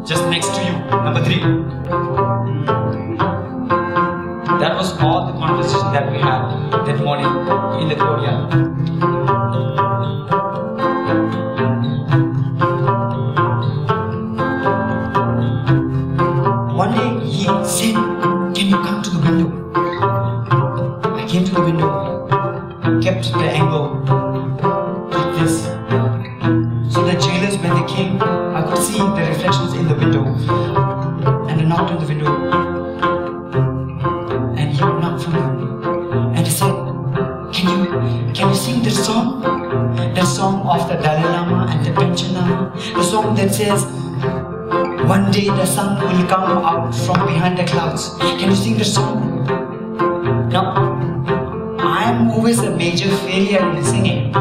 just next to you. Number 3. That was all the conversation that we had that morning in the courtyard. One day he said, "Can you come to the window?" I came to the window, kept the angle like this. So the jailers, when they came, I could see the reflections in the window. And I knocked on the window. And he would knock from the window. And he said, Can you sing the song? The song of the Dalai Lama and the Panchen Lama? The song that says, "One day the sun will come out from behind the clouds." Can you sing the song? Now, I'm always a major failure in singing.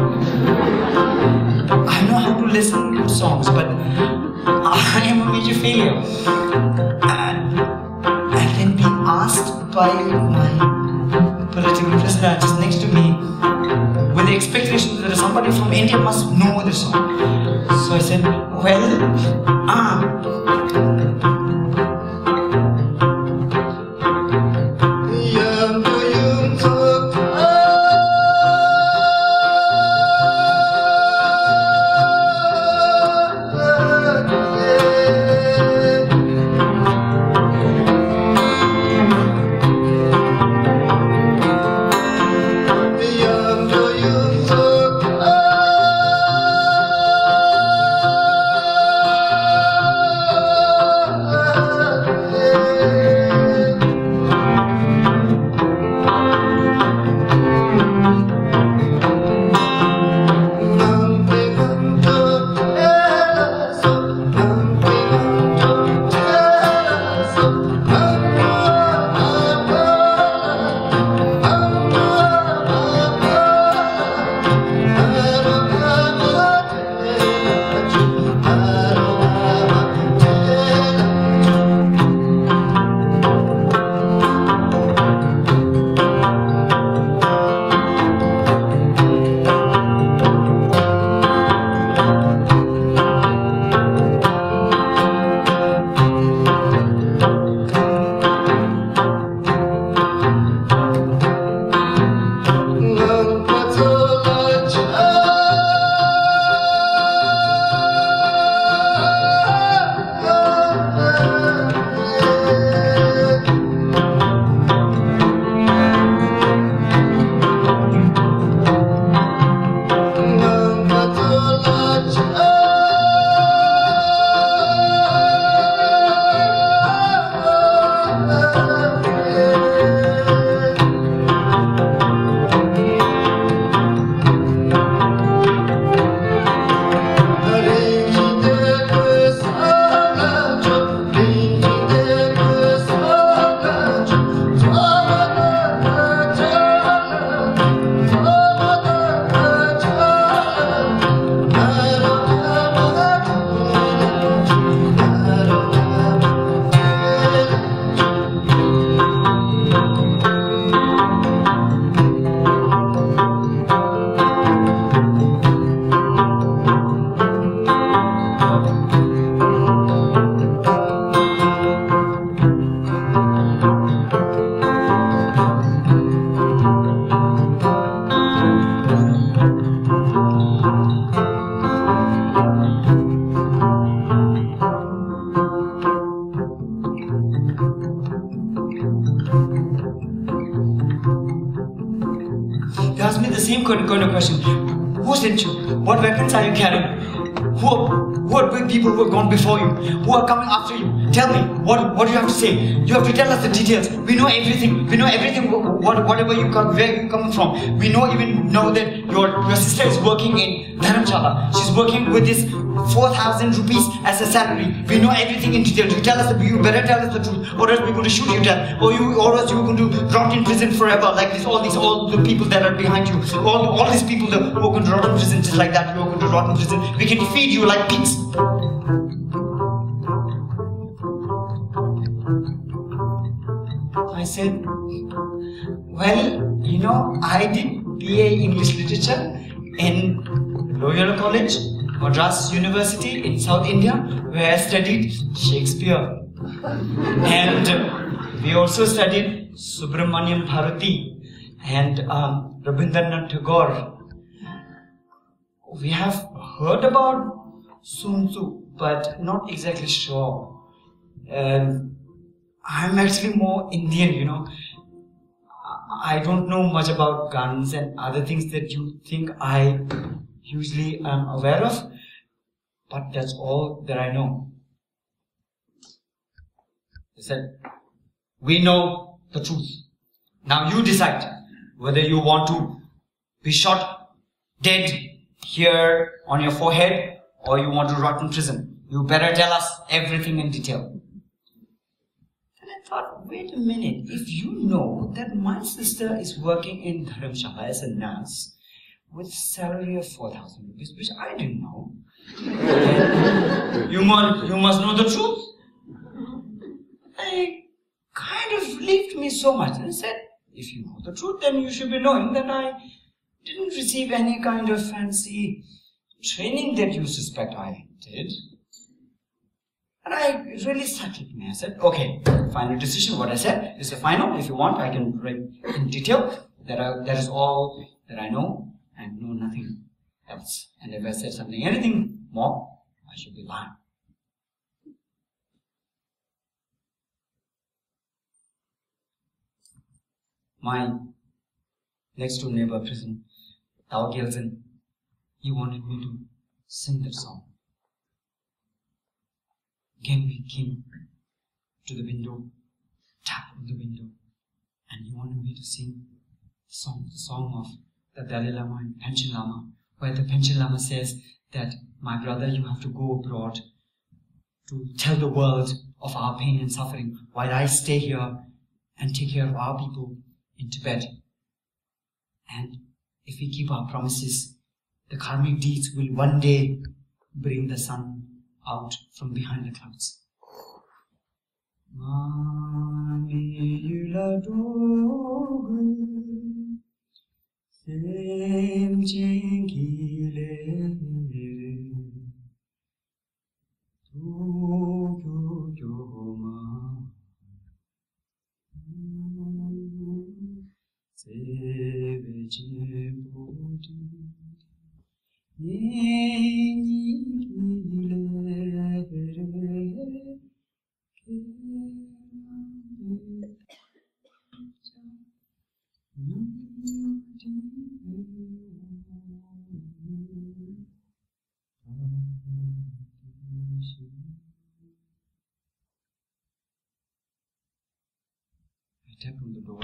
I know how to listen to songs, but I am a major failure. And then being asked by my political prisoner just next to me, with the expectation that somebody from India must know the song. So I said, well, kind of question. Who sent you? What weapons are you carrying? Who are big people who have gone before you? Who are coming after you? Tell me, what do you have to say? You have to tell us the details. We know everything. We know everything, whatever you come, where you come from. We even know that your sister is working in Dharamshala. She's working with this 4,000 rupees as a salary. We know everything in detail. You tell us you better tell us the truth, or else we're going to shoot you dead, or else you're going to rot in prison forever, like this. All the people that are behind you, all these people who are going to rot in prison just like that. You are going to rot in prison. We can feed you like pigs. I said, well, I did BA English Literature in Loyola College, Madras University in South India, where I studied Shakespeare. And we also studied Subramaniam Bharati and Rabindranath Tagore. We have heard about Sun Tzu, but not exactly sure. I'm actually more Indian, you know. I don't know much about guns and other things that you think I usually am aware of, but that's all that I know. They said, we know the truth. Now you decide whether you want to be shot dead here on your forehead or you want to rot in prison. You better tell us everything in detail. And I thought, wait a minute, if you know that my sister is working in Dharamshala as a nurse with a salary of 4,000 rupees, which I didn't know, you must know the truth. It kind of relieved me so much, and I said, if you know the truth, then you should be knowing that I didn't receive any kind of fancy training that you suspect I did. And it really settled me. I said, okay, final decision. What I said is the final. If you want, I can write in detail. That is all that I know, and know nothing else. And if I said anything more, I should be lying. My next door neighbor prison, Choegyal, he wanted me to sing that song. Again we came to the window, tapped on the window, and he wanted me to sing the song of the Dalai Lama and Panchen Lama, where the Panchen Lama says that, my brother, you have to go abroad to tell the world of our pain and suffering, while I stay here and take care of our people in Tibet. And if we keep our promises, the karmic deeds will one day bring the sun out from behind the clouds. I tapped on the door,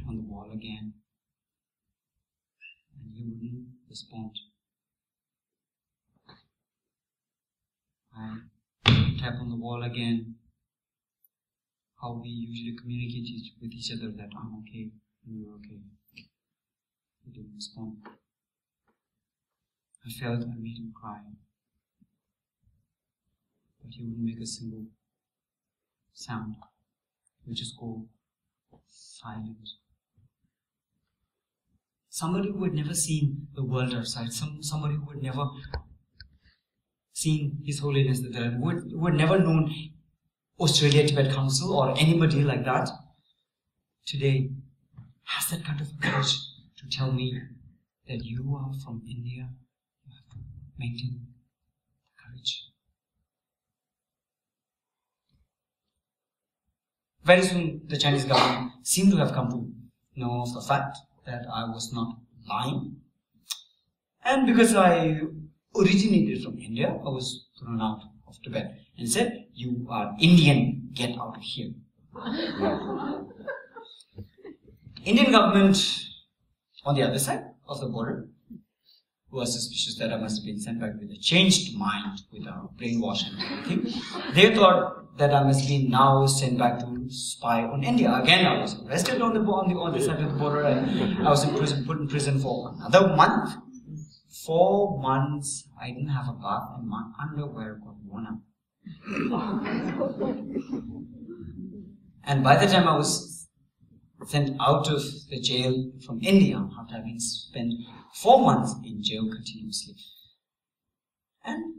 on the wall again, and he wouldn't respond. I tap on the wall again, how we usually communicate with each other, that I'm okay and you're okay. He didn't respond. I felt I made him cry, but he wouldn't make a single sound. He would just go silent. Somebody who had never seen the world outside, somebody who had never seen His Holiness the Dalai Lama, who had never known Australia Tibet Council or anybody like that, today has that kind of courage to tell me that you are from India. You have to maintain courage. Very soon, the Chinese government seemed to have come to know of the fact that I was not lying. And because I originated from India, I was thrown out of Tibet and said, you are Indian, get out of here. Indian government on the other side of the border was suspicious that I must have been sent back with a changed mind, with a brainwash and everything. They thought that I must have been now sent back to spy on India. Again, I was arrested on the other side of the border, and I was in prison, put in prison for another month. 4 months, I didn't have a bath, and my underwear got worn out. And by the time I was sent out of the jail from India, after having spent 4 months in jail continuously. And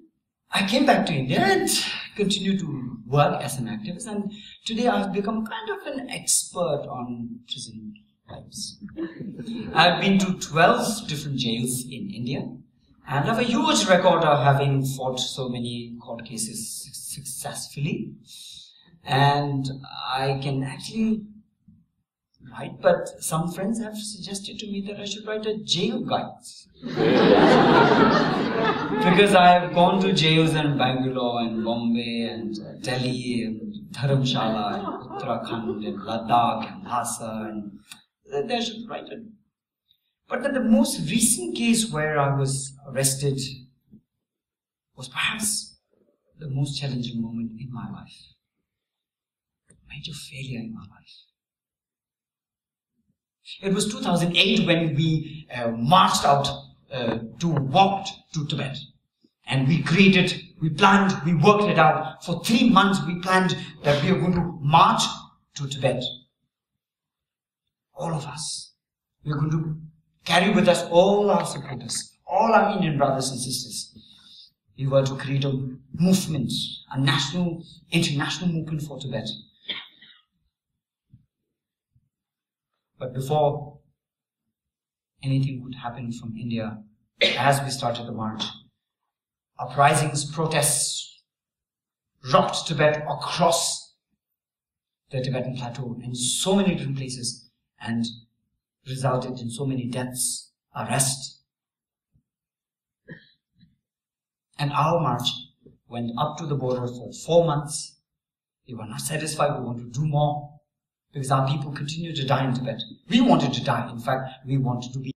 I came back to India and continued to work as an activist, and today I've become kind of an expert on prison lives. I've been to 12 different jails in India, and I have a huge record of having fought so many court cases successfully. And I can actually write, but some friends have suggested to me that I should write a jail guide. Because I have gone to jails in Bangalore and Bombay and Delhi and Dharamshala and Uttarakhand and Ladakh and Lhasa, and I should write it. But then the most recent case where I was arrested was perhaps the most challenging moment in my life. A major failure in my life. It was 2008 when we marched out to walk to Tibet. And we planned, we worked it out. For 3 months we planned that we are going to march to Tibet. All of us. We are going to carry with us all our supporters, all our Indian brothers and sisters. We were to create a movement, a national, international movement for Tibet. But before anything could happen from India, as we started the march, uprisings, protests rocked Tibet across the Tibetan plateau in so many different places and resulted in so many deaths, arrests. And our march went up to the border for 4 months. We were not satisfied, we wanted to do more, because our people continued to die in Tibet. We wanted to die, in fact, we wanted to be